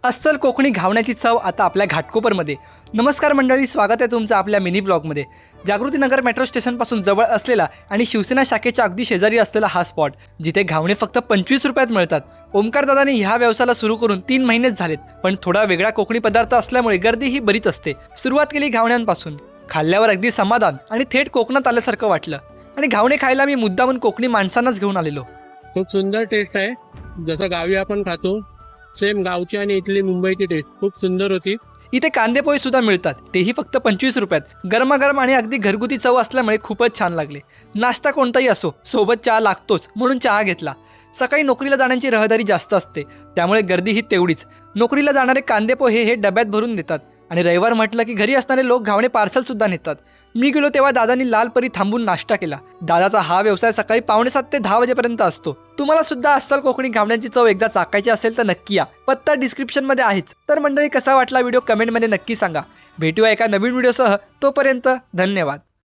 अस्सल कोकणी घावण्याची चव आता आपल्या घाटकोपरमध्ये। नमस्कार मंडळी, स्वागत आहे तुमचं आपल्या मिनी ब्लॉगमध्ये। जागृतीनगर मेट्रो स्टेशनपासून जवळ असलेला आणि शिवसेना शाखेच्या अगदी शेजारी असलेला हा स्पॉट, जिथे घावणे फक्त 25 रुपयात मिळतात। ओमकार दादांनी ह्या व्यवसायाला सुरू करून 3 महिनेच झालेत, पण थोडा वेगळा कोकणी पदार्थ असल्यामुळे गर्दी ही बरीच असते। सुरुवात केली घावण्यांपासून, खाल्ल्यावर अगदी समाधान आणि थेट कोकणात आल्यासारखं वाटलं। आणि घावणे खायला मी मुद्दामून कोकणी माणसांनाच घेऊन आलेलो। खूप सुंदर टेस्ट आहे, जसं गावी आपण खातो सेम गावची आणि इथली मुंबईची टेस्ट खूप सुंदर होती। इथे कांदेपोहे सुद्धा मिळतात, तेही फक्त 25 रुपयात। गरमागरम आणि अगदी घरगुती चव असल्यामुळे खूपच छान लागले। नाश्ता कोणताही असो, सोबत चहा लागतोच म्हणून चहा घेतला। सकाळी नोकरीला जाण्याची रहदारी जास्त असते, त्यामुळे गर्दी ही तेवढीच। नोकरीला जाणारे कांदेपोहे हे डब्यात भरून देतात आणि रविवार म्हटलं की घरी असणारे लोक घावणे पार्सल सुद्धा नेतात। मी गेलो तेव्हा दादांनी लाल परी थांबून नाश्ता केला। दादाचा हा व्यवसाय सकाळी 7:45 ते 10 वाजेपर्यंत असतो। तुम्हाला सुद्धा अस्सल कोकणी घावण्यांची चव एकदा चाकायची असेल तर नक्की या, पत्ता डिस्क्रिप्शन मध्ये आहेच। तर मंडळी, कसा वाटला व्हिडिओ कमेंटमध्ये नक्की सांगा। भेटूया एका नवीन व्हिडिओसह, तोपर्यंत धन्यवाद।